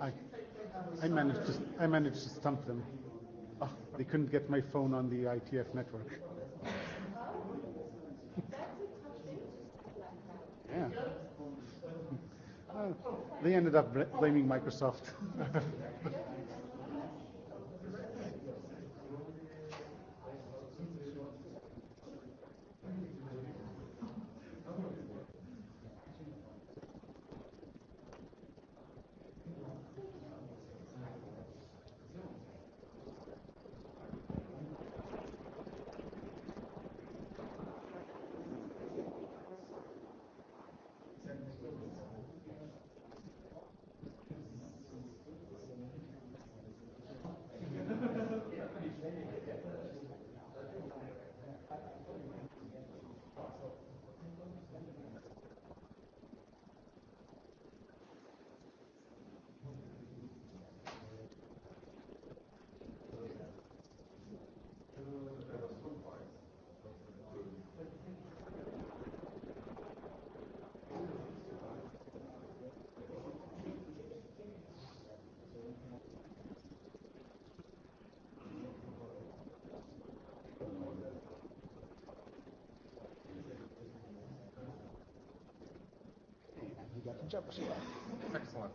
I managed to stump them. Oh, they couldn't get my phone on the IETF network. Yeah. They ended up blaming Microsoft. Excellent.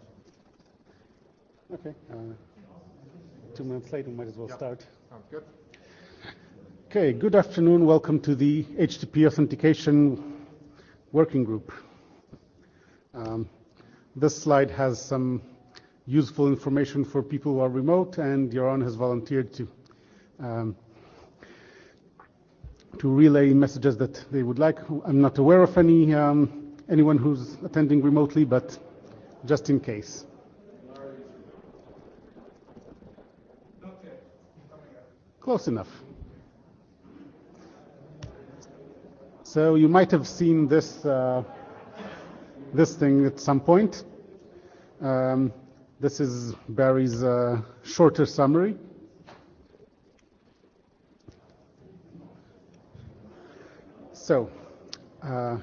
Okay. 2 minutes later, we might as well start. Sounds good. Okay, good afternoon. Welcome to the HTTP Authentication Working Group. This slide has some useful information for people who are remote, and Yaron has volunteered to relay messages that they would like. I'm not aware of anyone who's attending remotely, but just in case. Close enough. So you might have seen this thing at some point. This is Barry's shorter summary. So I'm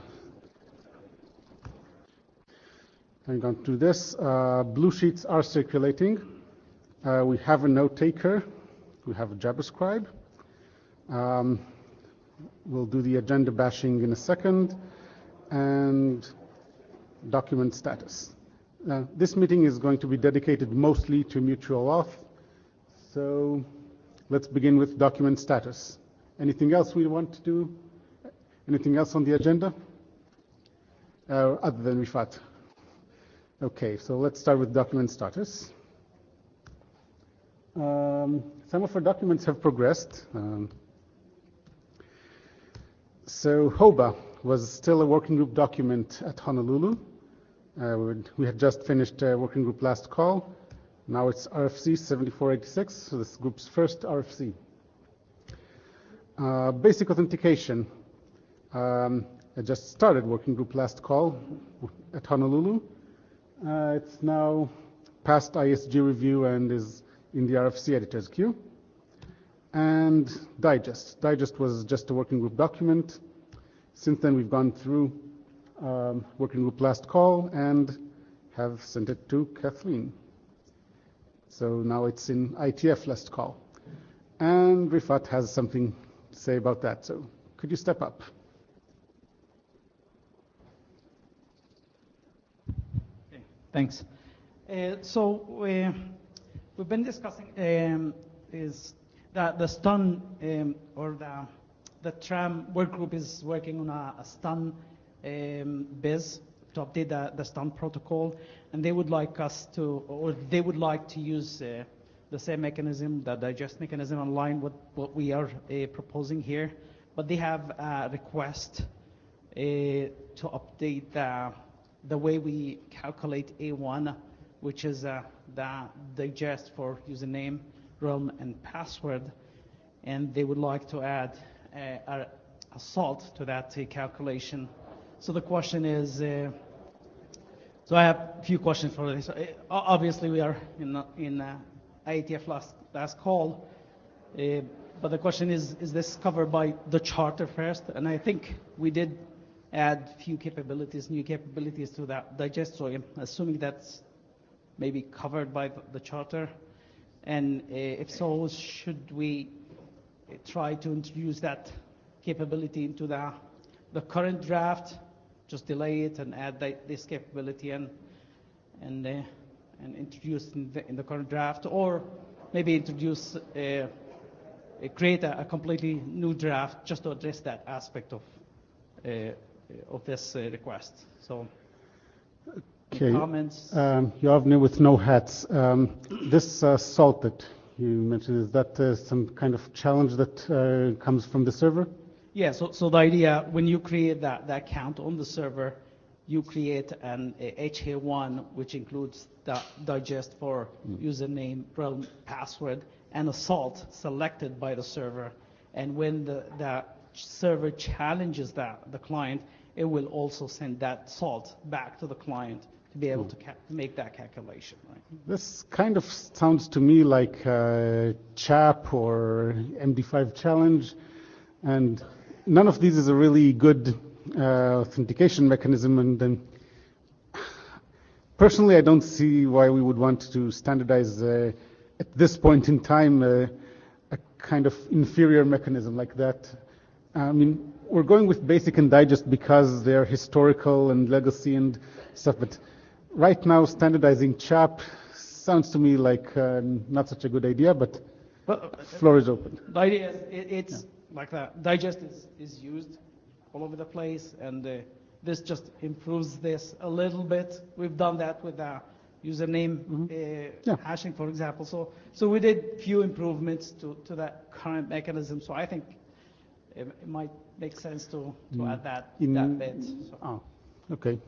going to do this. Blue sheets are circulating. We have a note taker. We have a JavaScribe. We'll do the agenda bashing in a second, and document status. This meeting is going to be dedicated mostly to mutual auth. So let's begin with document status. Anything else we want to do? Anything else on the agenda? Other than Rifat. Okay, so let's start with document status. Some of our documents have progressed. So HOBA was still a working group document at Honolulu. We had just finished a working group last call. Now it's RFC 7486, so this group's first RFC. Basic authentication. I just started working group last call at Honolulu. It's now past ISG review and is in the RFC editor's queue. And digest. Digest was just a working group document. Since then, we've gone through working group last call and have sent it to Kathleen. So now it's in IETF last call. And Rifat has something to say about that. So could you step up? Okay, thanks. So we've been discussing is that the stun or the TRAM work group is working on a stun biz to update the stun protocol, and they would like us to, or they would like to use the same mechanism, the digest mechanism, online with what we are proposing here. But they have a request to update the way we calculate A1, which is the digest for username, realm, and password, and they would like to add a salt to that calculation. So the question is, so I have a few questions for this. Obviously, we are in IETF last call, but the question is this covered by the charter first? And I think we did add few capabilities, new capabilities to that digest. So I'm assuming maybe covered by the charter? And if so, should we try to introduce that capability into the current draft, just delay it and add this capability and introduce in the current draft, or maybe introduce create a completely new draft just to address that aspect of this request. So, Okay. comments? Yavne with no hats. This salt that you mentioned, is that some kind of challenge that comes from the server? Yeah, so the idea, when you create that account on the server, you create an HA1, which includes the digest for username, realm, password, and a salt selected by the server. And when the server challenges the client, it will also send that salt back to the client to be able to make that calculation. Right? This kind of sounds to me like CHAP or MD5 challenge, and none of these is a really good authentication mechanism. And then, personally, I don't see why we would want to standardize at this point in time a kind of inferior mechanism like that. I mean, we're going with basic and digest because they're historical and legacy and stuff, but right now standardizing CHAP sounds to me like not such a good idea, but floor is open. The idea is it's like that. Digest is used all over the place, and this just improves this a little bit. We've done that with the username hashing, for example. So we did few improvements to that current mechanism. So I think it might make sense to add that bit. So. Oh, okay.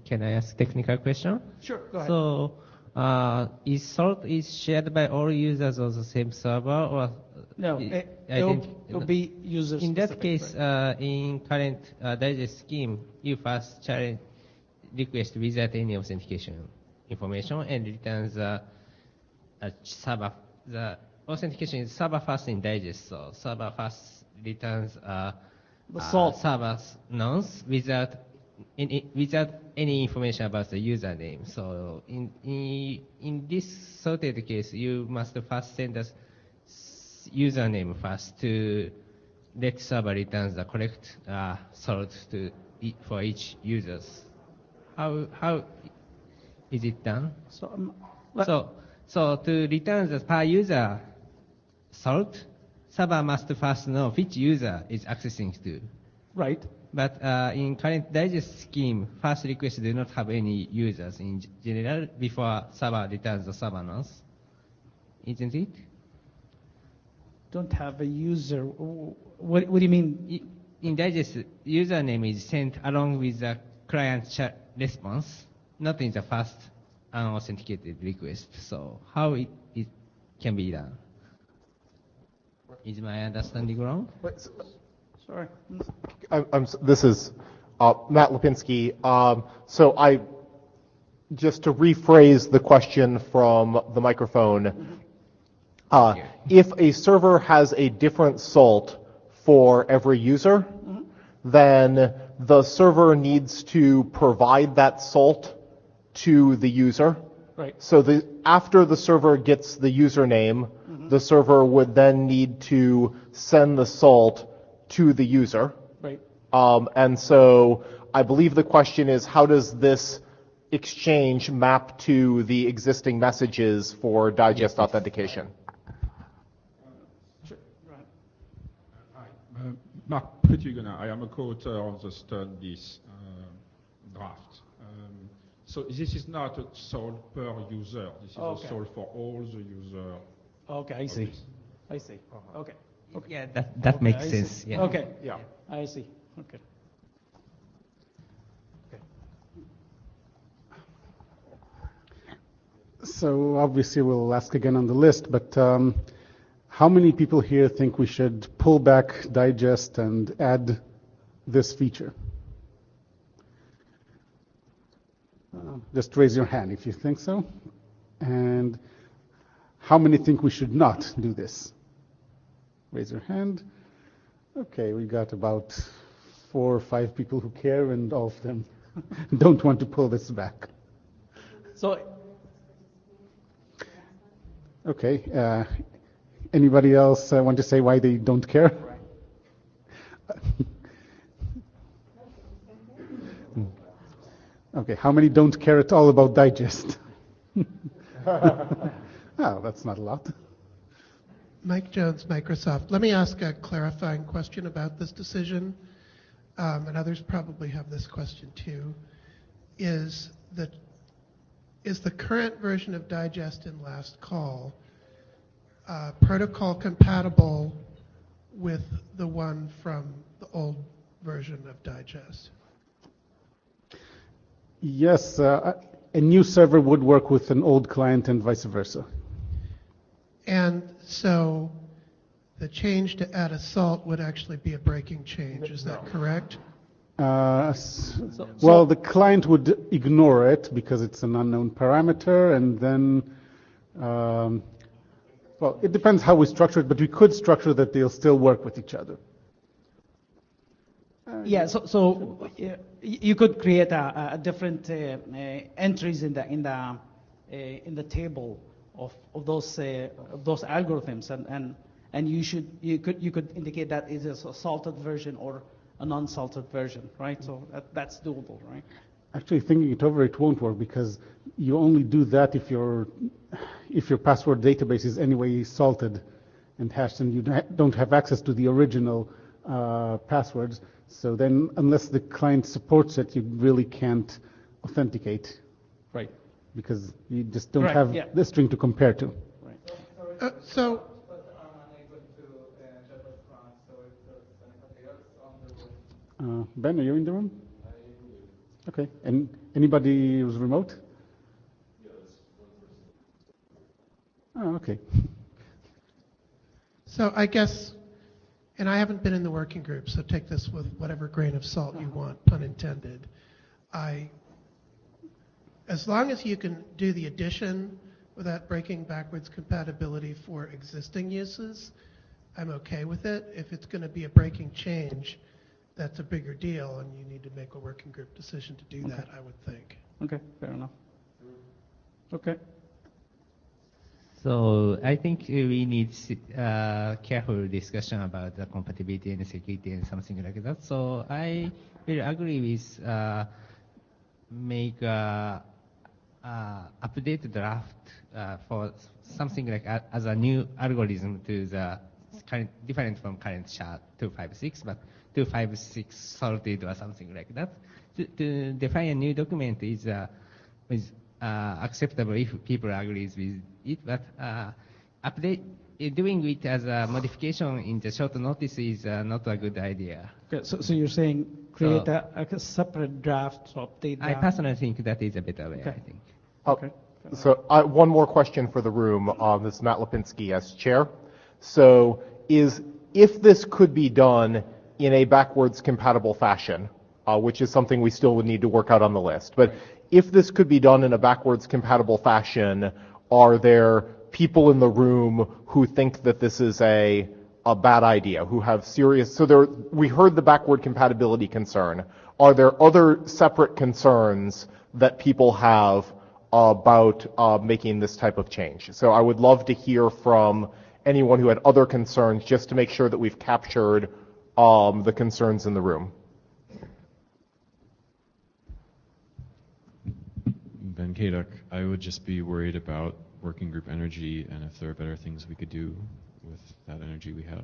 Can I ask technical question? Sure, go ahead. So, is salt shared by all users on the same server, or no? It'll be user in specific. that case, Right? in current digest scheme, you first challenge request without any authentication information and returns server. The authentication is server first in digest, so server first returns the salt server's nonce without any information about the username. So in this sorted case, you must first send us username first to let server returns the correct salt for each users. How is it done? So to return the per user salt, server must first know which user is accessing to. right. But in current digest scheme, first request do not have any users in general before server returns the server nonce. Isn't it? Don't have a user. What do you mean? In digest, username is sent along with the client chat response, not in the first unauthenticated request. So how it can be done? Is my understanding wrong? Sorry. This is Matt Lipinski. So just to rephrase the question from the microphone, if a server has a different salt for every user, then the server needs to provide that salt to the user. Right. So after the server gets the username, the server would then need to send the salt to the user. Right. And so I believe the question is, how does this exchange map to the existing messages for digest authentication? Sure. Right. Hi, Mark Prettigona. I am a co-author of the study's draft. So this is not a salt per user. This is a salt for all the users. Okay, I see. I see. Okay. Okay. Yeah, that makes sense. Yeah. Okay. Yeah. I see. Okay. So obviously we'll ask again on the list, but how many people here think we should pull back digest and add this feature? Just raise your hand if you think so. And how many think we should not do this? Raise your hand. Okay, we got about 4 or 5 people who care, and all of them don't want to pull this back. So Okay. Anybody else want to say why they don't care? Okay. How many don't care at all about digest? Oh, that's not a lot. Mike Jones, Microsoft. Let me ask a clarifying question about this decision, and others probably have this question too. Is the current version of Digest in Last Call protocol compatible with the one from the old version of Digest? Yes, a new server would work with an old client and vice versa. And so the change to add a salt would actually be a breaking change, is that correct? Well, the client would ignore it because it's an unknown parameter, and then, well, it depends how we structure it, but we could structure that they'll still work with each other. Yeah, so you could create a different entries in the table of those algorithms, and you could indicate that it is a salted version or a non-salted version, right? So that's doable, right? Actually, thinking it over, it won't work because you only do that if your password database is anyway salted and hashed, and you don't have access to the original passwords. So then, unless the client supports it, you really can't authenticate. Right. Because you just don't have the string to compare to. Right. Ben, are you in the room? Okay. And anybody who's remote? Yes, one person. Oh, okay. So I guess, and I haven't been in the working group, so take this with whatever grain of salt you want, pun intended. As long as you can do the addition without breaking backwards compatibility for existing uses, I'm okay with it. If it's going to be a breaking change, that's a bigger deal, and you need to make a working group decision to do that, I would think. Okay, fair enough. Okay. So I think we need careful discussion about the compatibility and security and something like that. So I will agree with make update draft for something like as a new algorithm to the current, different from current SHA-256, but 256 sorted or something like that. To define a new document is acceptable if people agree with it, but doing it as a modification in the short notice is not a good idea. Okay, so you're saying create a separate draft, so update draft? I personally think that is a better way, Okay. I think. Okay. So one more question for the room. This is Matt Lipinski as chair. So if this could be done in a backwards compatible fashion, which is something we still would need to work out on the list, but if this could be done in a backwards compatible fashion, are there people in the room who think that this is a bad idea, who have serious, we heard the backward compatibility concern. Are there other separate concerns that people have about making this type of change? So I would love to hear from anyone who had other concerns, just to make sure that we've captured the concerns in the room. Ben Kaduk, I would just be worried about working group energy and if there are better things we could do with that energy we have.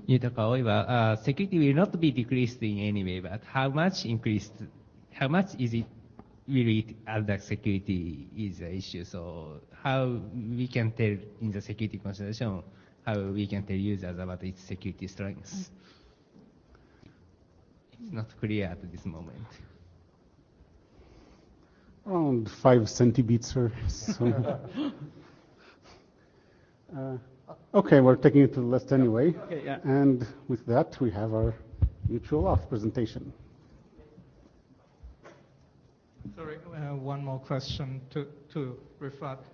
豊か多いは、security will not be decreased in any way, but how much increased, how much is it will it add the security is the issue. So how we can tell in the security consideration, how we can tell users about its security strengths. It's not clear at this moment. Around 5 centibits or so. Okay, we're taking it to the list anyway. Okay, yeah. And with that, we have our mutual auth presentation. Sorry, one more question to reflect.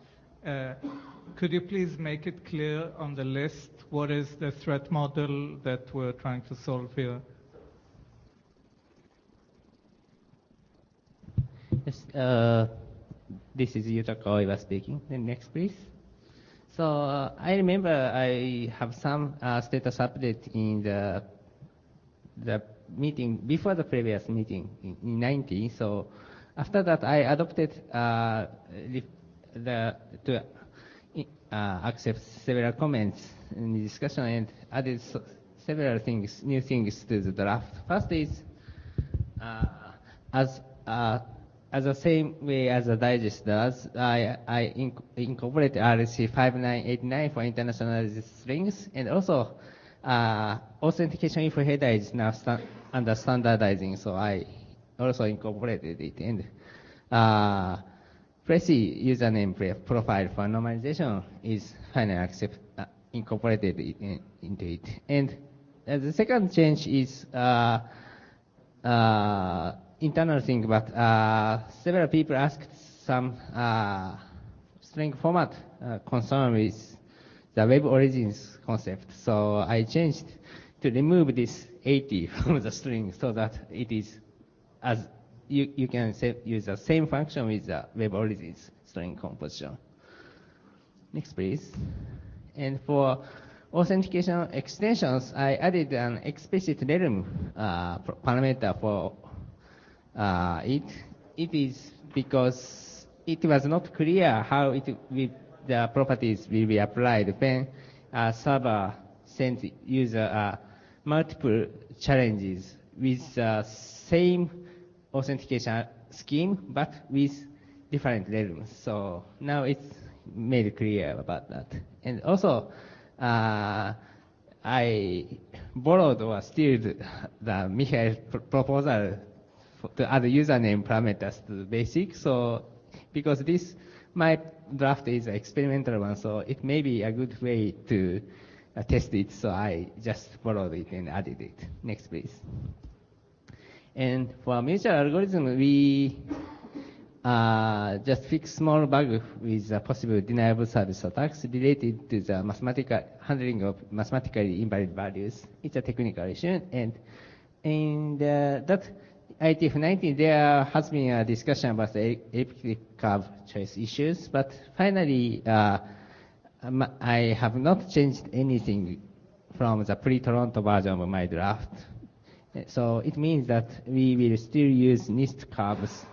Could you please make it clear on the list what is the threat model that we're trying to solve here? This is Yuta Koiwa speaking. Then next, please. So I remember I have some status update in the meeting before the previous meeting in 90. So after that, I adopted to accept several comments in the discussion and added several things, new things to the draft. First is as the same way as the digest does, I incorporate RFC 5989 for internationalized strings, and also authentication info header is now under standardizing, so I also incorporated it. And PRECIS username profile for normalization is finally incorporated into it. And the second change is internal thing, but several people asked some string format concern with the web origins concept. So I changed to remove this 80 from the string so that it is as you can use the same function with the web origins string composition. Next, please. And for authentication extensions, I added an explicit realm parameter for it. It is because it was not clear how the properties will be applied when a server sends user multiple challenges with the same authentication scheme but with different realms. So now it's made clear about that. And also, I borrowed or stealed the Michael proposal to add username parameters to the basic. So because my draft is an experimental one, so it may be a good way to test it. So I just borrowed it and added it. Next, please. And for mutual algorithm, we just fix small bug with possible deniable service attacks related to the mathematical handling of mathematically invalid values. It's a technical issue, and in that IETF90, there has been a discussion about the elliptic curve choice issues, but finally, I have not changed anything from the pre-Toronto version of my draft. So it means that we will still use NIST curves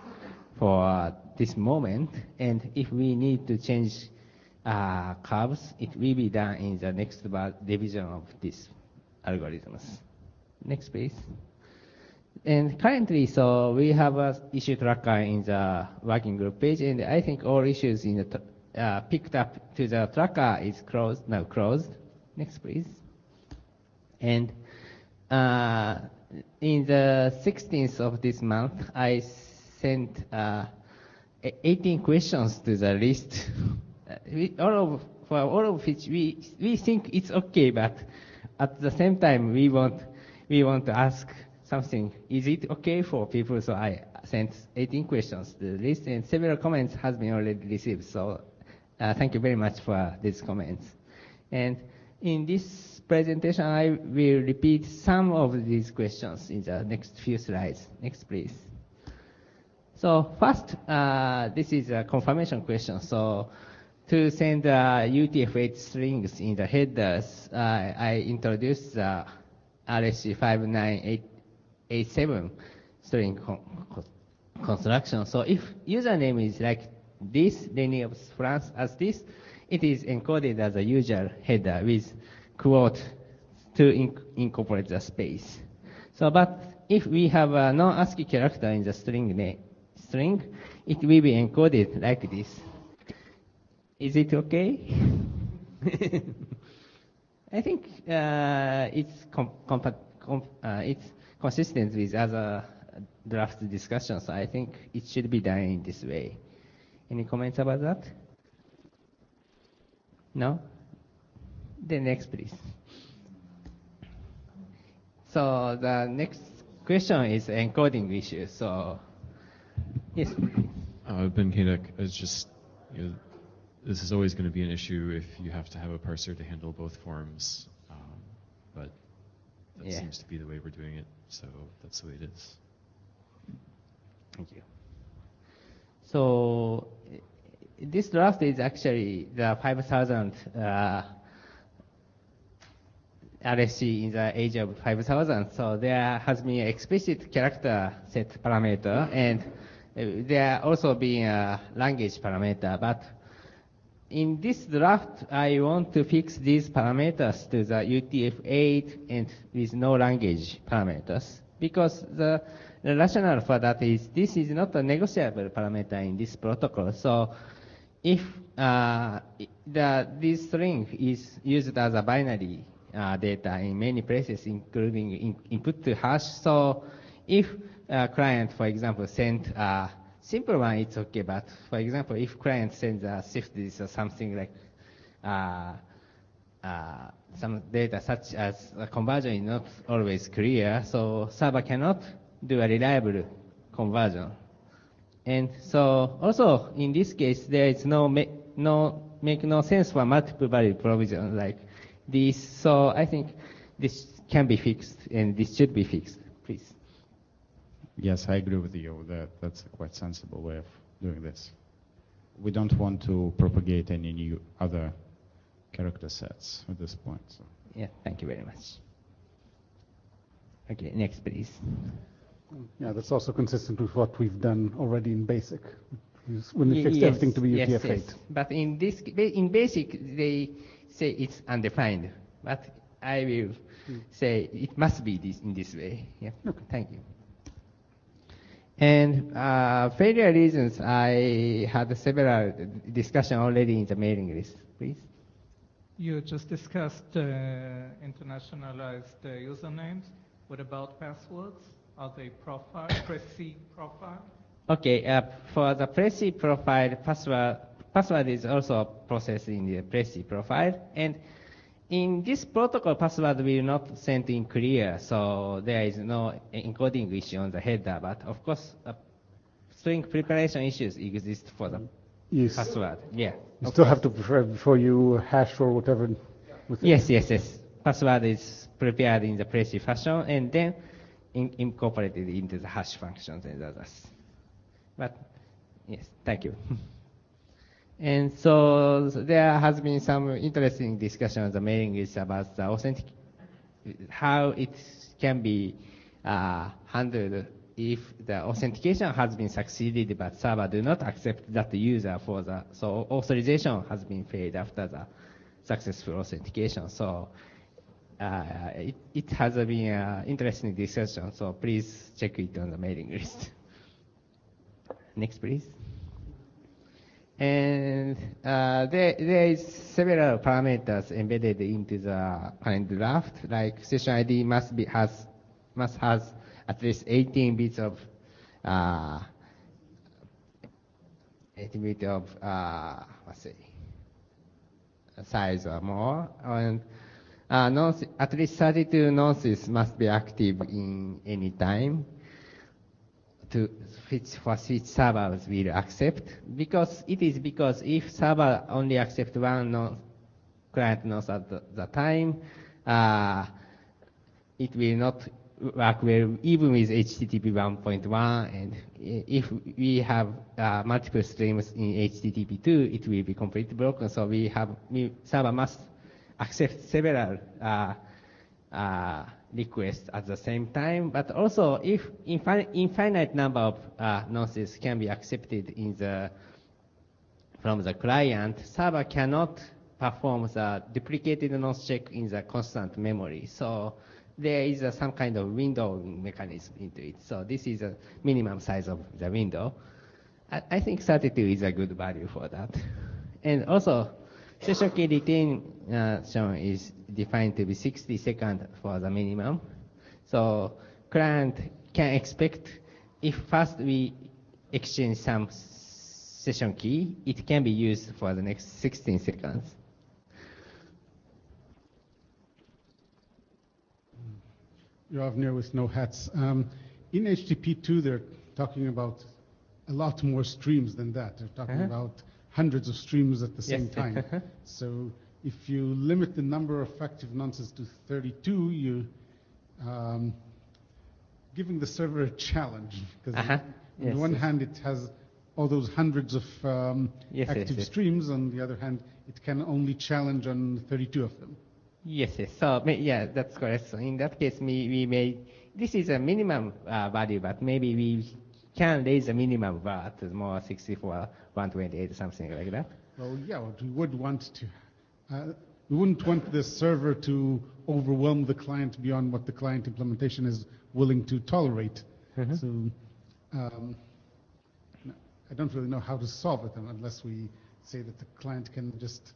for this moment, and if we need to change curves, it will be done in the next revision of these algorithms. Next, please. And currently, so we have an issue tracker in the working group page, and I think all issues in the picked up to the tracker is now closed. Next, please. And in the 16th of this month, I sent 18 questions to the list, for all of which we think it's okay, but at the same time we want to ask something. Is it okay for people? So I sent 18 questions to the list, and several comments has been already received. So thank you very much for these comments. And in this presentation, I will repeat some of these questions in the next few slides. Next, please. So first, this is a confirmation question. So to send UTF-8 strings in the headers, I introduced the RFC 5987 string construction. So if username is like this, Lenny of France as this, it is encoded as a usual header with quote to incorporate the space. So, but if we have a non-ASCII character in the string, it will be encoded like this. Is it okay? I think it's consistent with other draft discussions. I think it should be done in this way. Any comments about that? No? The next, please. So the next question is encoding issue. So, yes. Ben Kadek, it's just, this is always going to be an issue if you have to have a parser to handle both forms. But that seems to be the way we're doing it, so that's the way it is. Thank you. So this draft is actually the 5,000 RFC in the age of 5,000. So there has been an explicit character set parameter, and there also been a language parameter. But in this draft, I want to fix these parameters to the UTF-8 and with no language parameters, because the rationale for that is this is not a negotiable parameter in this protocol. So if this string is used as a binary data in many places, including input to hash, so if a client, for example, sent a simple one, it's okay, but for example, if client sends a shift disk or something like some data such as a conversion is not always clear, so server cannot do a reliable conversion. And so also in this case, there is make no sense for multiple value provision like this. So I think this can be fixed, and this should be fixed, please. Yes, I agree with you that that's a quite sensible way of doing this. We don't want to propagate any new other character sets at this point. So. Yeah, thank you very much. Okay, next, please. Yeah, that's also consistent with what we've done already in BASIC, when we fixed everything to be UTF-8. Yes. But in BASIC, they say it's undefined. But I will say it must be in this way. Yeah. Okay. Thank you. And failure reasons, I had several discussion already in the mailing list. Please. You just discussed internationalized usernames. What about passwords? Are they PRECIS profile? Okay, for the PRECIS profile, password is also processed in the PRECIS profile. And in this protocol, password will not send in clear, so there is no encoding issue on the header. But of course, string preparation issues exist for the password. Yeah. You still have to prepare before you hash or whatever. Yes. Password is prepared in the PRECIS fashion and then incorporated into the hash functions and others. But yes, thank you. And so there has been some interesting discussion on the mailing list about the how it can be handled if the authentication has been succeeded but server do not accept that user so authorization has been failed after the successful authentication. So it has been an interesting discussion, so please check it on the mailing list. Next, please. And there is several parameters embedded into the current draft, like session ID must has at least 18 bits of size or more, and at least 32 nonces must be active in any time for which servers will accept. Because if server only accept one client nonce at the time, it will not work well even with HTTP 1.1, and if we have multiple streams in HTTP 2, it will be completely broken. So server must accept several requests at the same time, but also if infinite number of nonces can be accepted from the client, server cannot perform the duplicated nonce check in the constant memory. So there is some kind of windowing mechanism into it. So this is a minimum size of the window. I think 32 is a good value for that. And also, session key retention is defined to be 60 seconds for the minimum. So client can expect if first we exchange some session key, it can be used for the next 16 seconds. Yovnir with no hats. In HTTP2, they're talking about a lot more streams than that. They're talking about hundreds of streams at the same time. So if you limit the number of effective nonces to 32, you're giving the server a challenge. Because on the one hand, it has all those hundreds of active yes. streams. On the other hand, it can only challenge on 32 of them. Yes. So yeah, that's correct. So in that case, we may, this is a minimum value, but maybe we can raise the minimum bar to more 64, 128, something like that. Well, yeah, what we would want to, we wouldn't want the server to overwhelm the client beyond what the client implementation is willing to tolerate. So I don't really know how to solve it unless we say that the client can just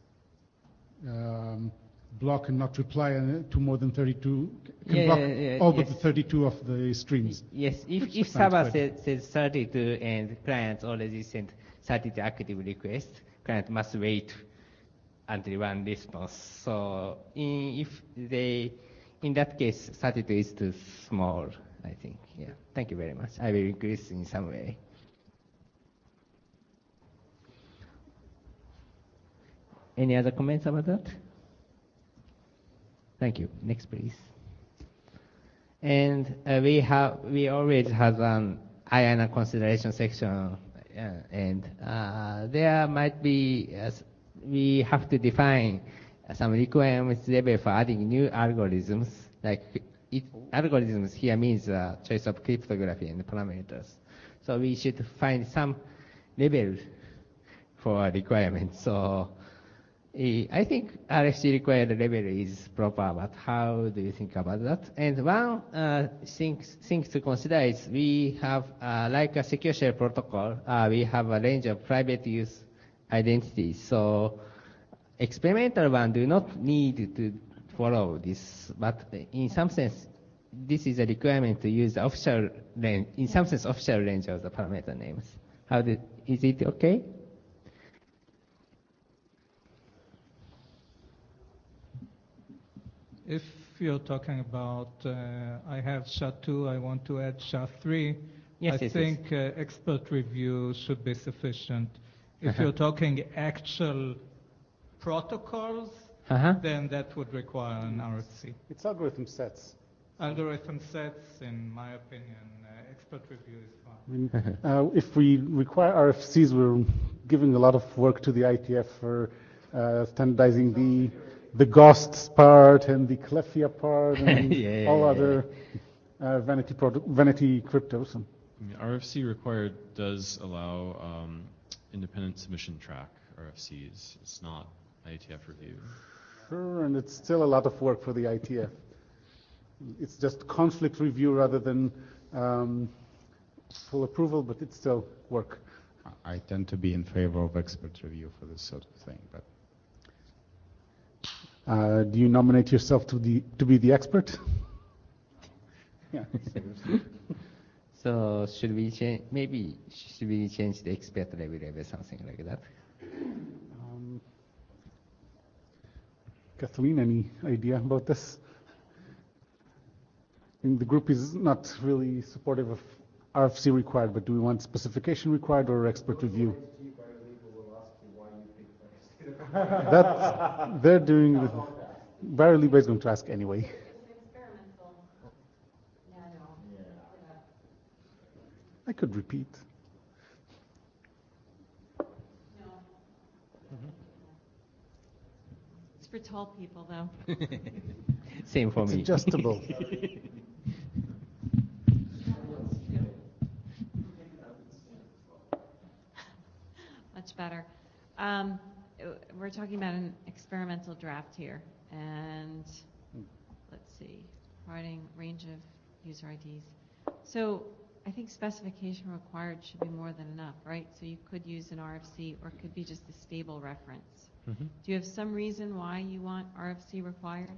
block and not reply to more than 32, can block all but the 32 of the streams. Yes, if server says 32 and client already sent 32 active requests, client must wait until one response. So in that case, 32 is too small, I think. Yeah. Thank you very much. I will increase in some way. Any other comments about that? Thank you. Next, please. And we always have an IANA consideration section, and there might be, we have to define some requirements level for adding new algorithms. Like algorithms here means choice of cryptography and parameters. So we should find some level for requirements. So I think RFC required level is proper, but how do you think about that? And one thing to consider is we have, like a secure shell protocol, we have a range of private use identities. So experimental one do not need to follow this, but in some sense, this is a requirement to use the official range, in some sense, official range of the parameter names. Is it okay? If you're talking about, I have SHA-2, I want to add SHA-3, I think expert review should be sufficient. If you're talking actual protocols, then that would require an RFC. It's algorithm sets. Algorithm sets, in my opinion, expert review is fine. I mean, if we require RFCs, we're giving a lot of work to the IETF for standardizing the GOSTs part and the Clefia part and all other vanity cryptos. I mean, RFC required does allow independent submission track RFCs. It's not IETF review. Sure, and it's still a lot of work for the IETF. It's just conflict review rather than full approval, but it's still work. I tend to be in favor of expert review for this sort of thing, but. Do you nominate yourself to be the expert? Yeah. So should we change? Maybe should we change the expert level or something like that? Kathleen, any idea about this? I mean, the group is not really supportive of RFC required, but do we want specification required or expert review? That they're doing with Barry Liba is going to ask anyway. I could repeat. It's for tall people, though. Same for me. It's adjustable. Much better. We're talking about an experimental draft here, and let's see, providing range of user IDs. So I think specification required should be more than enough, right? So you could use an RFC, or it could be just a stable reference. Do you have some reason why you want RFC required?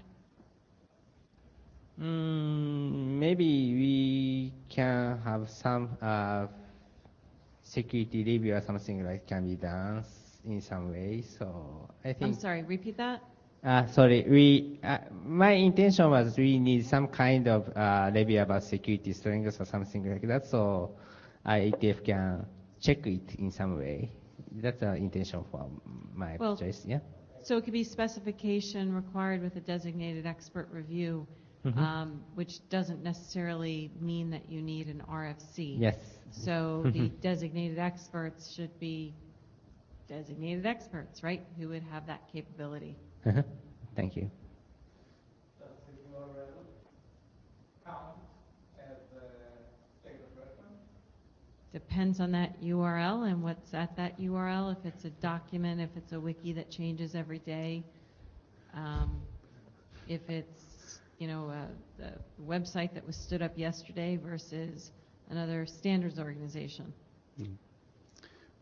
Maybe we can have some security review or something like can be done in some way. So I think. I'm sorry. Repeat that. Sorry. My intention was we need some kind of review about security strengths or something like that. So IETF can check it in some way. That's the intention for my choice. Yeah. So it could be specification required with a designated expert review, which doesn't necessarily mean that you need an RFC. Yes. So the designated experts should be designated experts, right, who would have that capability. Thank you. Does the URL count as a state of reference? Depends on that URL and what's at that URL. If it's a document, if it's a wiki that changes every day, if it's, you know, the website that was stood up yesterday versus another standards organization.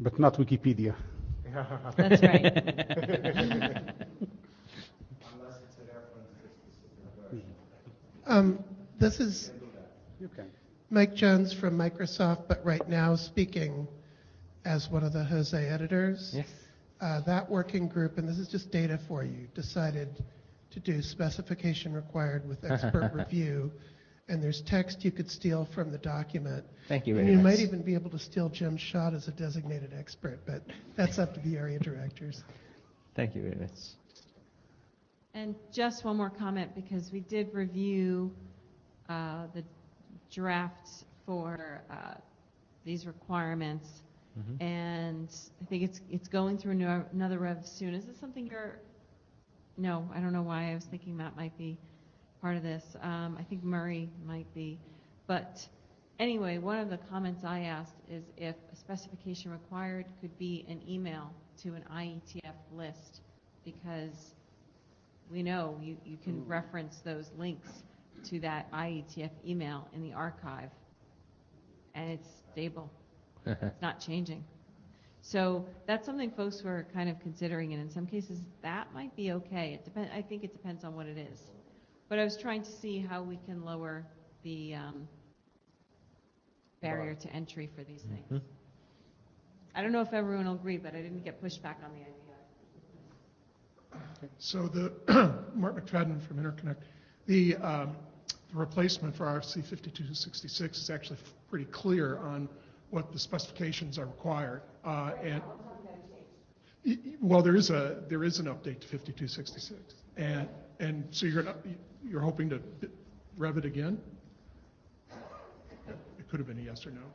But not Wikipedia. That's right. Unless it's a reference to a specific version. This is You can. Mike Jones from Microsoft, but right now speaking as one of the Jose editors. Yes. That working group, and this is just data for you, decided to do specification required with expert review. And there's text you could steal from the document. Thank you And very you much. might even be able to steal Jim's shot as a designated expert, but that's up to the area directors. Thank you very much. And just one more comment, because we did review the drafts for these requirements, and I think it's going through another rev soon. Is this something you're? No, I don't know why I was thinking that might be part of this. I think Murray might be. But anyway, one of the comments I asked is if a specification required could be an email to an IETF list, because we know you can reference those links to that IETF email in the archive, and it's stable. It's not changing. So that's something folks were kind of considering, and in some cases that might be okay. I think it depends on what it is. But I was trying to see how we can lower the barrier to entry for these things. I don't know if everyone will agree, but I didn't get pushback on the idea. So the Mark McFadden from Interconnect, the replacement for RFC 5266 is actually pretty clear on what the specifications are required. Well, there is an update to 5266, and so you're hoping to rev it again? It could have been a yes or no.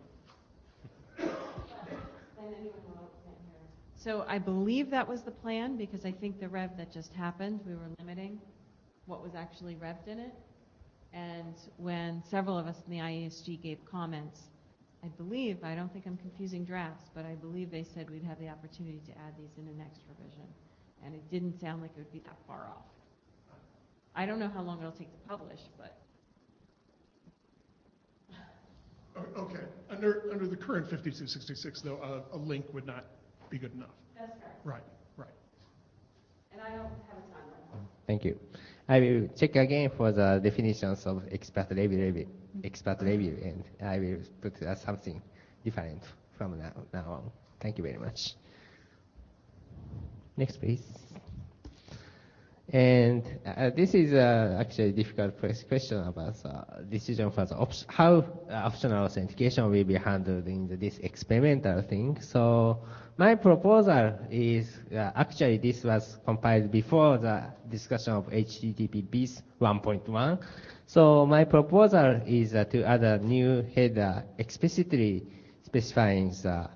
So I believe that was the plan, because I think the rev that just happened, we were limiting what was actually revved in it. And when several of us in the IESG gave comments, I believe, I don't think I'm confusing drafts, but I believe they said we'd have the opportunity to add these in the next revision. And it didn't sound like it would be that far off. I don't know how long it'll take to publish, but. Okay. Under the current 5266, though, a link would not be good enough. That's correct. Right. And I don't have a timeline. Thank you. I will check again for the definitions of expert review, and I will put something different from now on. Thank you very much. Next, please. And this is actually a difficult question about the decision for the how optional authentication will be handled in this experimental thing. So my proposal is actually this was compiled before the discussion of HTTP BIS 1.1. So my proposal is to add a new header explicitly specifying the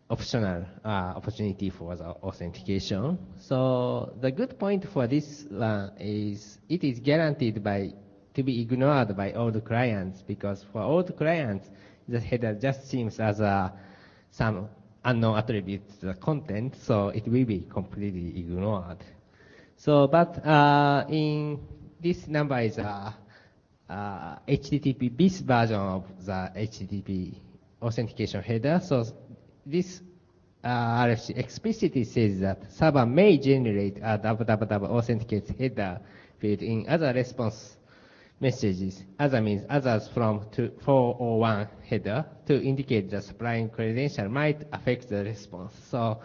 optional opportunity for the authentication. So the good point for this is it is guaranteed to be ignored by all the clients, because for all the clients, the header just seems as some unknown attribute to the content, so it will be completely ignored. So, but in this number is HTTP BIS version of the HTTP authentication header. So this RFC explicitly says that server may generate a www authenticated header field in other response messages, other means others from 401 header, to indicate the supplying credential might affect the response. So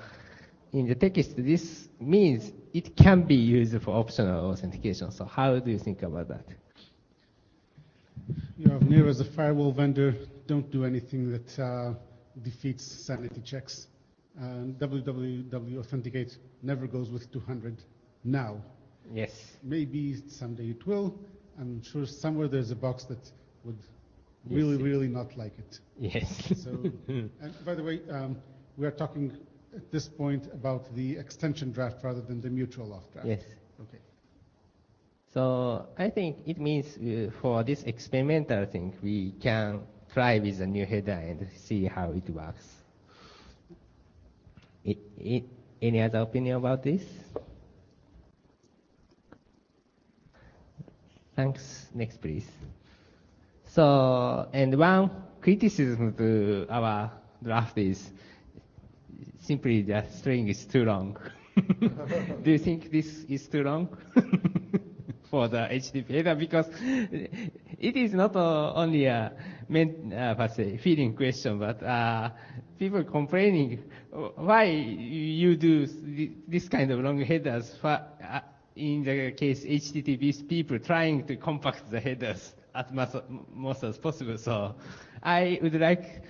in the text, this means it can be used for optional authentication. So how do you think about that? Near as a firewall vendor, don't do anything that defeats sanity checks. www.authenticate never goes with 200 now. Yes. Maybe someday it will. I'm sure somewhere there's a box that would really, really not like it. Yes. So, and by the way, we are talking at this point about the extension draft rather than the mutual auth draft. Yes. Okay. So I think it means for this experimental thing, we can try with a new header and see how it works. Any other opinion about this? Thanks. Next, please. So, and one criticism to our draft is simply the string is too long. Do you think this is too long for the HTTP header? Because it is not only a feeling question, but people complaining why you do this kind of long headers. In the case HTTP people trying to compact the headers as most as possible. So I would like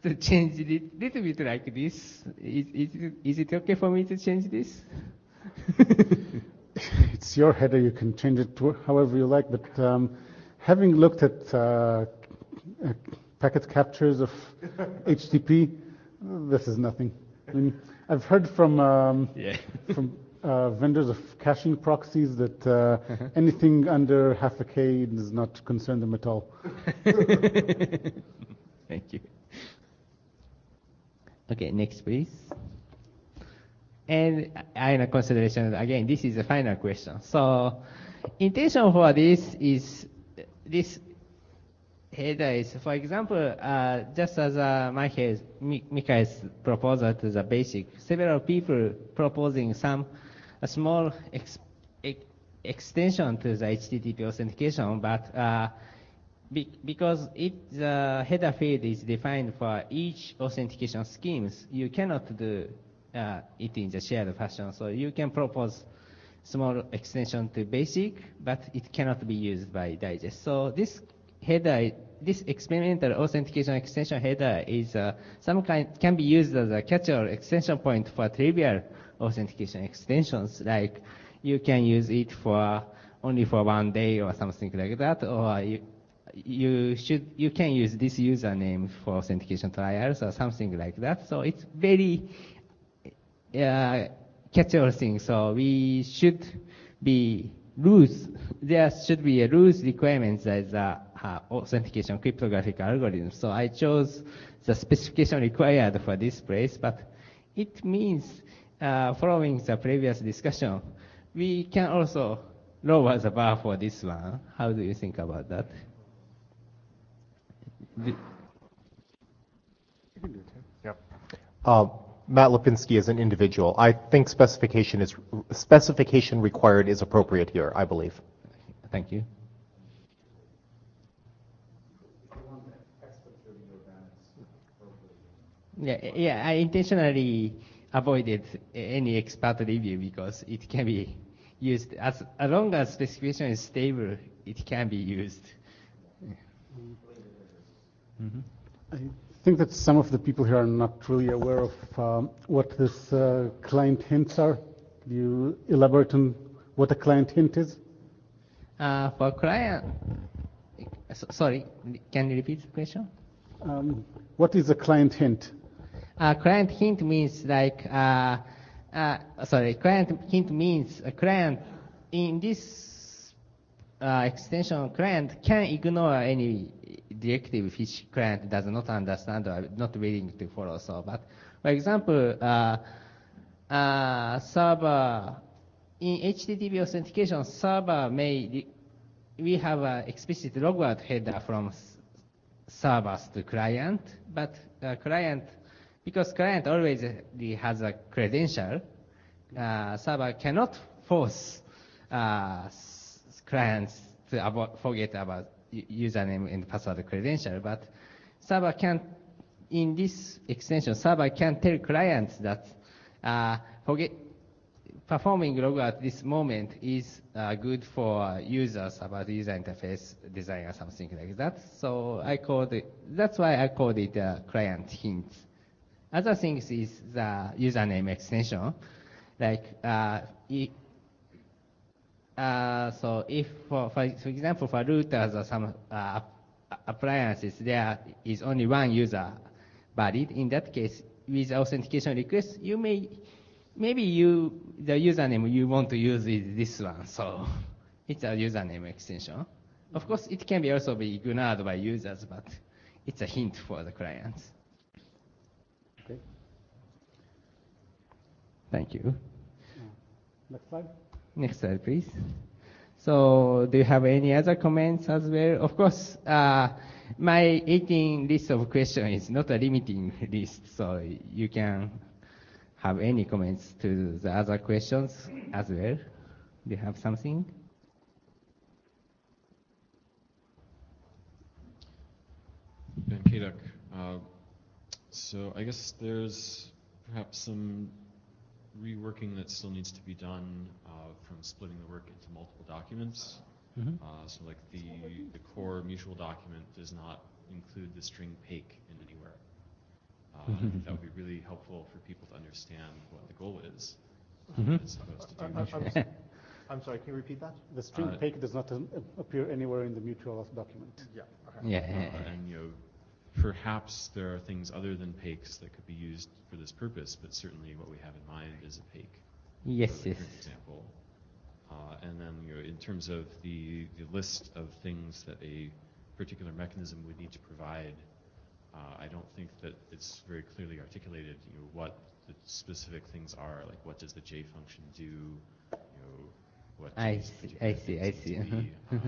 to change it a little bit like this. Is it okay for me to change this? It's your header. You can change it to however you like. But having looked at packet captures of HTTP, this is nothing. I mean, I've heard from vendors of caching proxies that anything under half a K does not concern them at all. Thank you. Okay, next please. And IANA consideration, again, this is the final question. So intention for this is, this header is, for example, just as Mikhail's proposal to the basic, several people proposing a small extension to the HTTP authentication, but because the header field is defined for each authentication schemes, you cannot do it in the shared fashion. So you can propose small extension to basic, but it cannot be used by digest. So this header, this experimental authentication extension header is can be used as a catch-all extension point for trivial authentication extensions, like you can use it for only for 1 day or something like that, or you can use this username for authentication trials or something like that. So it's very catch-all thing. So we should be rules. There should be a rules requirements as a authentication cryptographic algorithm. So I chose the specification required for this place, but it means following the previous discussion, we can also lower the bar for this one. How do you think about that? Matt Lipinski is an individual. I think specification required is appropriate here, I believe. Thank you. Yeah, I intentionally avoided any expert review because it can be used as long as specification is stable, it can be used. Mm-hmm. I think that some of the people here are not really aware of what this client hints are. Could you elaborate on what a client hint is? For client, sorry, can you repeat the question? What is a client hint? Client hint means like, client hint means a client in this extension, client can ignore any directive which client does not understand or not willing to follow. So, but for example, server in HTTP authentication, server we have an explicit logout header from servers to client, but client, because client always has a credential, server cannot force clients to forget about username and password credential, but server can, in this extension, server can tell clients that performing logout at this moment is good for users about user interface design or something like that. So that's why I called it a client hint. Other things is the username extension, like so if, for example, for routers or some appliances, there is only one user valid. In that case, with authentication request, you maybe the username you want to use is this one, so it's a username extension. Of course, it can also be ignored by users, but it's a hint for the clients. Okay. Thank you. Next slide. Next slide, please. So do you have any other comments as well? Of course, my 18 list of questions is not a limiting list, so you can have any comments to the other questions as well. Do you have something? Ben Kaduk. So I guess there's perhaps some reworking that still needs to be done from splitting the work into multiple documents. So like the core mutual document does not include the string PAKE in anywhere. I think that would be really helpful for people to understand what the goal is, as opposed to doing mutuals. I'm sorry, can you repeat that? The string PAKE does not appear anywhere in the mutual document. Yeah. Okay. And perhaps there are things other than PAKEs that could be used for this purpose, but certainly what we have in mind is a PAKE. Yes, for example. And then in terms of the list of things that a particular mechanism would need to provide, I don't think that it's very clearly articulated what the specific things are, like what does the J function do, what I see.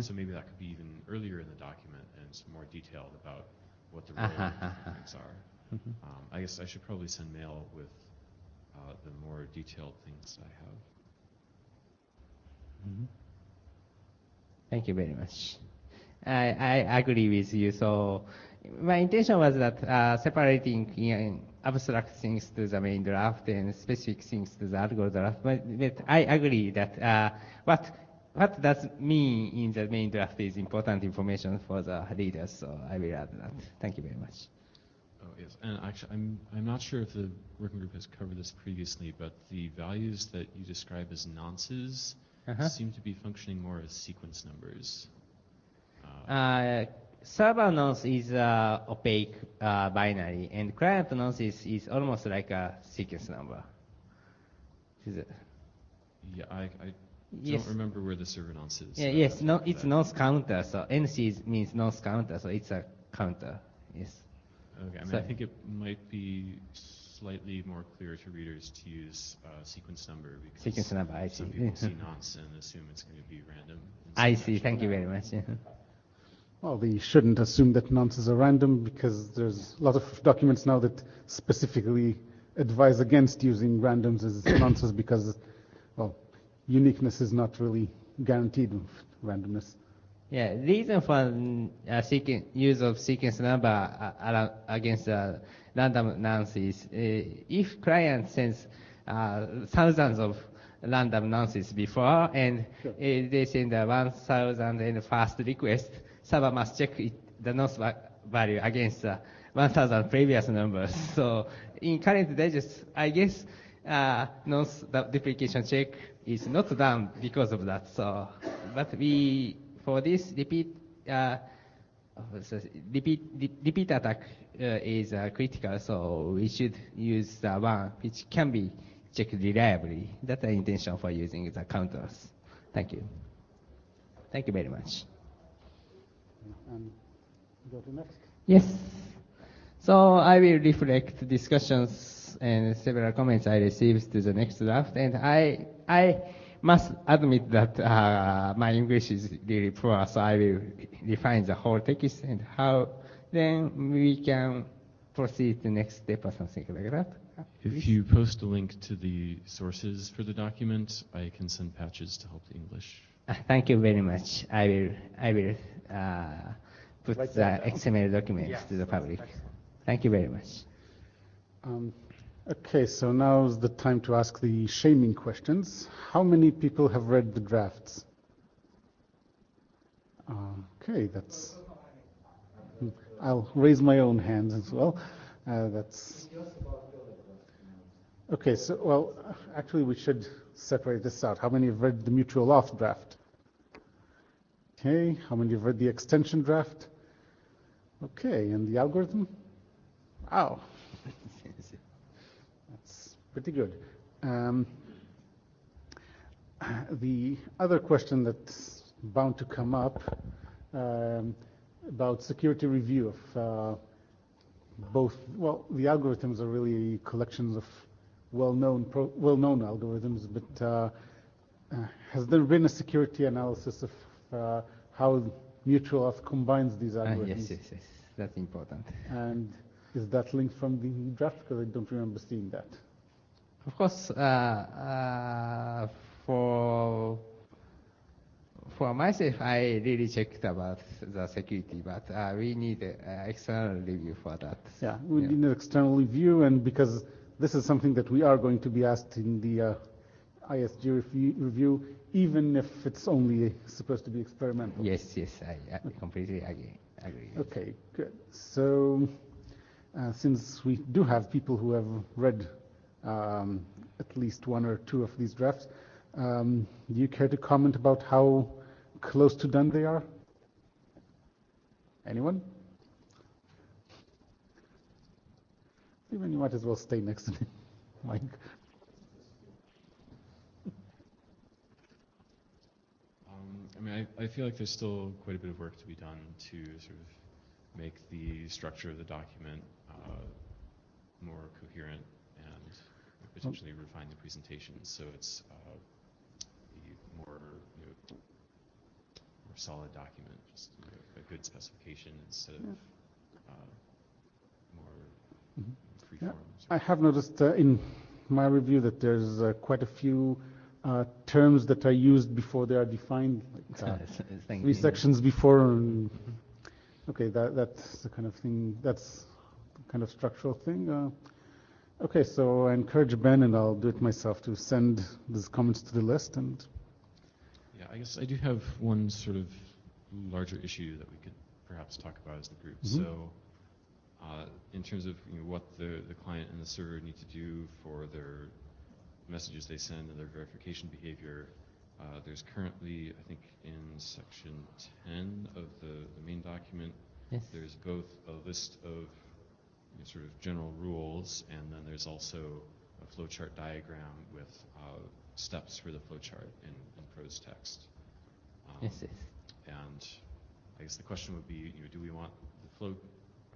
So maybe that could be even earlier in the document and some more detailed about what the role of things are. I guess I should probably send mail with the more detailed things I have. Thank you very much. I agree with you. So my intention was that separating abstract things to the main draft and specific things to the algo draft. But I agree that what does mean in the main draft is important information for the readers. So I will add that. Thank you very much. Oh yes, and actually, I'm not sure if the working group has covered this previously, but the values that you describe as nonces seem to be functioning more as sequence numbers. Server nonce is opaque binary, and client nonce is almost like a sequence number. Is it? Yeah, I don't remember where the server nonce is. Yeah, yes, it's nonce counter. So NC means nonce counter, so it's a counter. Yes. Okay, I mean, I think it might be slightly more clear to readers to use sequence number because I see. Some people see nonce and assume it's going to be random. I see. Thank you very much. Well, they shouldn't assume that nonces are random because there's a lot of documents now that specifically advise against using randoms as nonces because, well, uniqueness is not really guaranteed with randomness. Yeah, reason for use of sequence number against random nonces is if client sends thousands of random nonces before and they send a 1,001st request, server must check the nonce value against 1,000 previous numbers. So in current digest, I guess nonce duplication check is not done because of that. So, but for this repeat attack is critical, so we should use the one which can be checked reliably. That's the intention for using the counters. Thank you. Thank you very much. Go to next. Yes. So I will reflect discussions and several comments I received to the next draft, and I must admit that my English is really poor, so I will refine the whole text and how then we can proceed to the next step or something like that. If you post a link to the sources for the document, I can send patches to help the English. Thank you very much. I will put the XML documents to the public. Thank you very much. Okay, so now is the time to ask the shaming questions. How many people have read the drafts? Okay, that's... I'll raise my own hands as well. Okay, so, well, actually we should separate this out. How many have read the mutual auth draft? Okay, how many have read the extension draft? Okay, and the algorithm? Wow, that's pretty good. The other question that's bound to come up about security review of both, well, the algorithms are really collections of well-known algorithms, but has there been a security analysis of how mutual auth combines these algorithms? Yes, that's important. And is that linked from the draft? Because I don't remember seeing that. Of course, for myself, I really checked about the security, but we need external review for that. Yeah, we need an external review, and because this is something that we are going to be asked in the ISG review, even if it's only supposed to be experimental. Yes, I completely agree. Okay, good. So, since we do have people who have read at least one or two of these drafts, do you care to comment about how close to done they are? Anyone? Even you might as well stay next to me, Mike. I mean, I feel like there's still quite a bit of work to be done to sort of make the structure of the document more coherent and potentially refine the presentation so it's a more solid document, just a good specification instead of more freeform. I have noticed in my review that there's quite a few terms that are used before they are defined, like 3 sections before. And, okay, that's the kind of thing, that's the kind of structural thing. Okay, so I encourage Ben, and I'll do it myself, to send these comments to the list. And yeah, I guess I do have one sort of larger issue that we could perhaps talk about as the group. Mm-hmm. So in terms of what the client and the server need to do for their messages they send and their verification behavior, there's currently, I think in section 10 of the main document, there's both a list of sort of general rules, and then there's also a flowchart diagram with steps for the flowchart in prose text. Yes. And I guess the question would be, do we want the flow?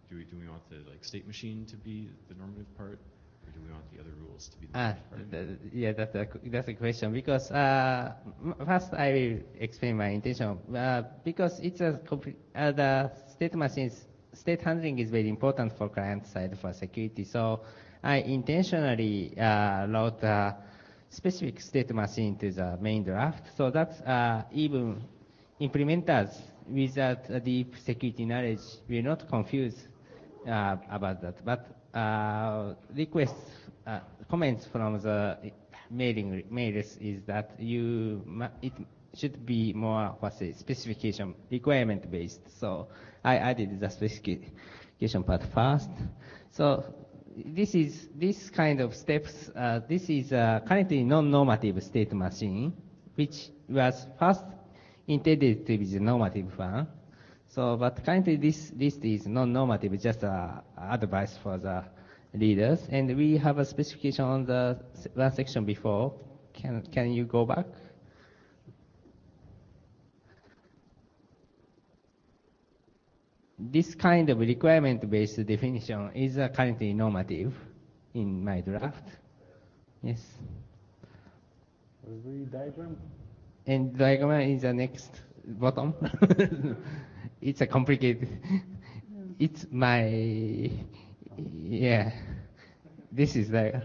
Do we want the state machine to be the normative part, or do we want the other rules to be the normative part? That's a question, because first I will explain my intention. Because it's the state handling is very important for client side for security. So I intentionally wrote a specific state machine to the main draft, so that even implementers without a deep security knowledge will not confuse about that. But requests, comments from the mailers is that it should be more, specification requirement based. So I added the specification part first. So this kind of steps, this is currently non-normative state machine, which was first intended to be the normative one. So, but currently this list is non-normative, just advice for the readers. And we have a specification on the one section before. Can you go back? This kind of requirement-based definition is currently normative in my draft. Yes. Where's the diagram? And diagram is the next bottom. It's a complicated. It's my, this is there.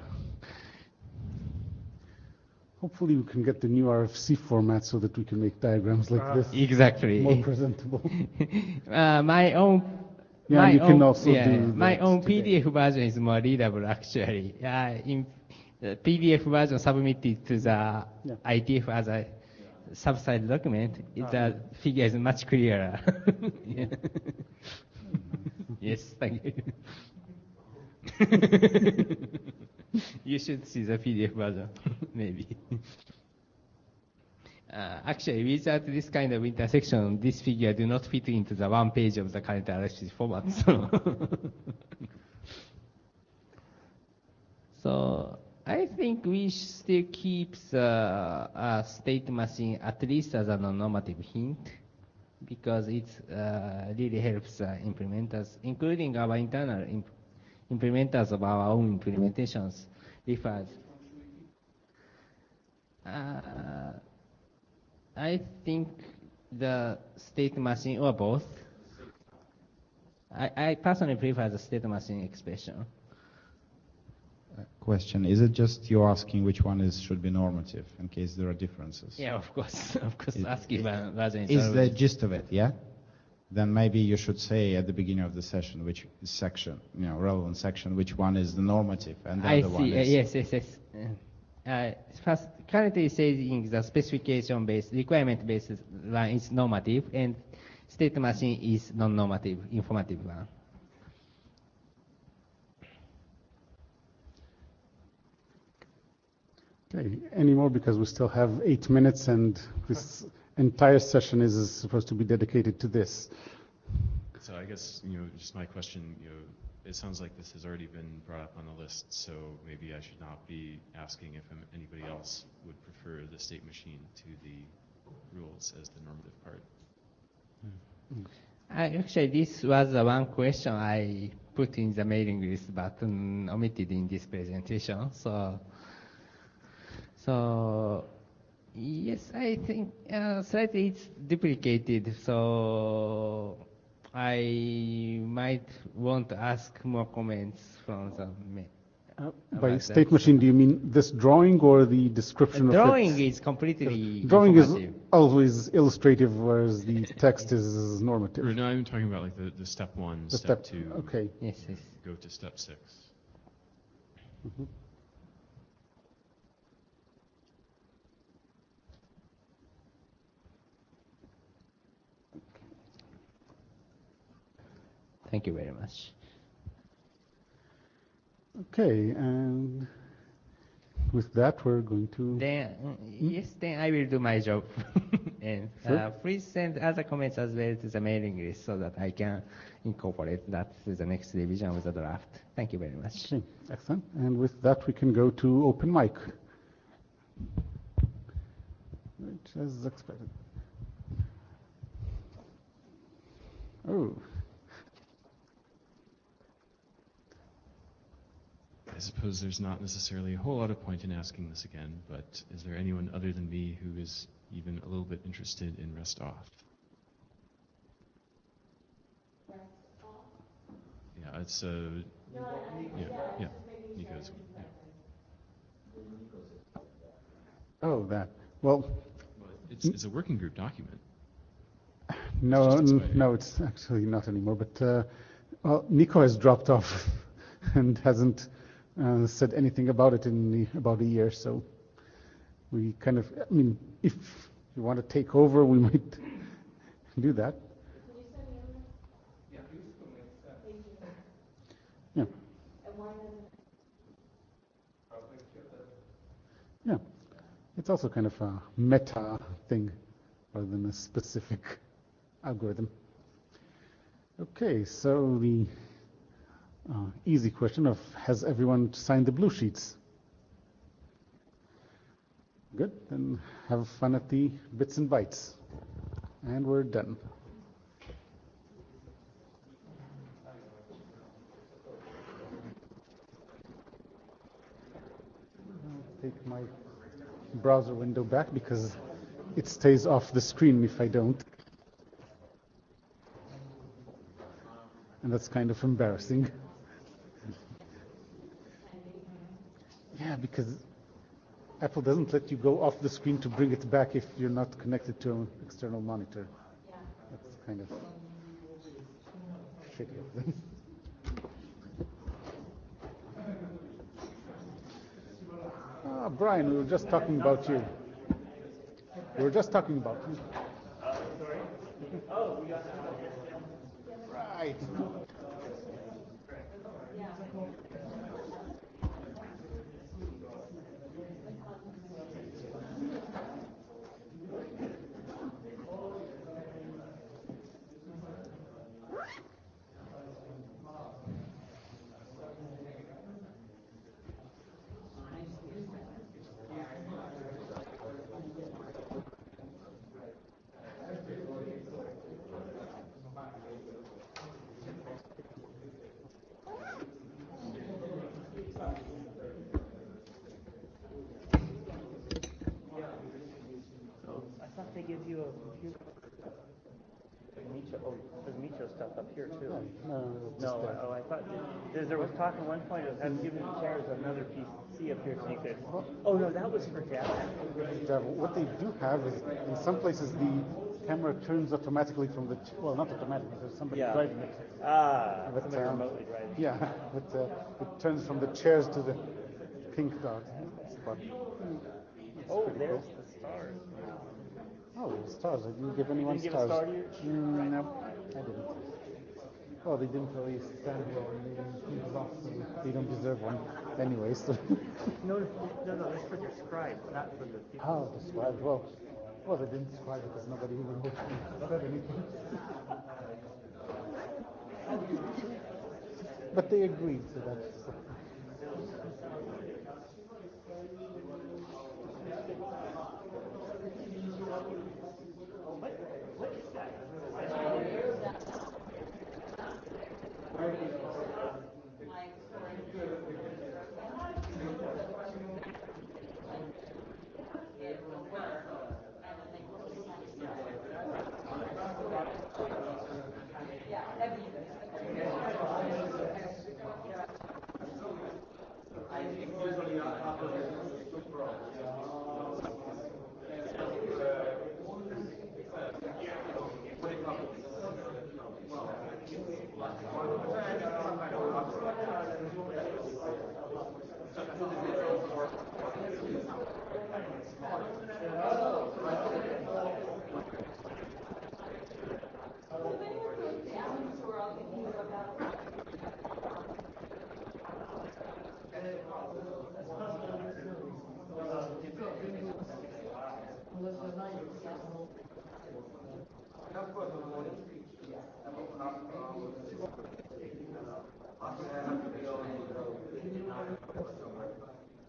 Hopefully we can get the new RFC format so that we can make diagrams like this. Exactly. More presentable. My own. Yeah, you can also do my own today. PDF version is more readable actually. In the PDF version submitted to the IETF as a subside document, the figure is much clearer. Yes, thank you. You should see the PDF version, maybe. Actually, without this kind of intersection, this figure do not fit into the one page of the current RFC format. So I think we should still keep the state machine at least as a non-normative hint, because it really helps implementers, including our internal implementers of our own implementations, referred. I think the state machine, or both. I personally prefer the state machine expression. Question, is it just you're asking which one should be normative in case there are differences? Yeah, of course, ASCII version is the gist of it, yeah? Then maybe you should say at the beginning of the session which section, relevant section, which one is the normative, and the other one is... Yes. First, currently saying the specification-based, requirement-based one is normative, and state machine is non-normative, informative one. Okay, any more, because we still have 8 minutes and this entire session is supposed to be dedicated to this. So I guess, just my question, it sounds like this has already been brought up on the list, so maybe I should not be asking if anybody else would prefer the state machine to the rules as the normative part. Actually, this was the one question I put in the mailing list but omitted in this presentation. So yes, I think slightly it's duplicated, so I might want to ask more comments from the by state machine, do you mean this drawing or the description of it? Drawing is completely drawing informative. is always illustrative, whereas the text is normative. No, I'm talking about like the step 1, the step 2. Okay. Yes. Go to step 6. Mm-hmm. Thank you very much. Okay, and with that, we're going to... Then I will do my job. And sure. Please send other comments as well to the mailing list so that I can incorporate that to the next revision of the draft. Thank you very much. Okay, excellent. And with that, we can go to open mic, which is expected. Oh. I suppose there's not necessarily a whole lot of point in asking this again, but is there anyone other than me who is even a little bit interested in REST-auth? Yeah, it's yeah, Nico's. Yeah. Oh, that. Well, it's a working group document. No, it's actually not anymore. But well, Nico has dropped off and hasn't said anything about it in about a year. So we kind of, I mean, if you want to take over, we might do that. Yeah. Yeah. It's also kind of a meta thing rather than a specific algorithm. Okay, so the easy question of, has everyone signed the blue sheets? Good, then have fun at the bits and bytes. And we're done. I'll take my browser window back because it stays off the screen if I don't. And that's kind of embarrassing. Yeah, because Apple doesn't let you go off the screen to bring it back if you're not connected to an external monitor. That's kind of shitty of them. Brian, we were just talking about you. We were just talking about you. Sorry? Oh, we got that. Right. give you a computer? There's Micho stuff up here too. No, I thought there was talk at one point of having given the chairs another PC up here so you could. Oh no, that was for Java. What they do have is in some places the camera turns automatically from the well, not automatically. There's somebody driving it. But, somebody remotely driving. Yeah, but it turns from the chairs to the pink dots. Oh, there's the stars. Oh, the stars. I didn't give anyone Didn't stars. Give a star to you? No, I didn't. Oh, they didn't really stand well and they didn't keep it off, so they don't deserve one anyway. So. No, that's for their scribes, not for the people. Oh, the scribes. Well, they didn't describe it because nobody even said anything. But they agreed, so that's.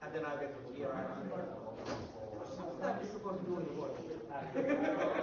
And then I get to hear. What are you supposed to do in the morning?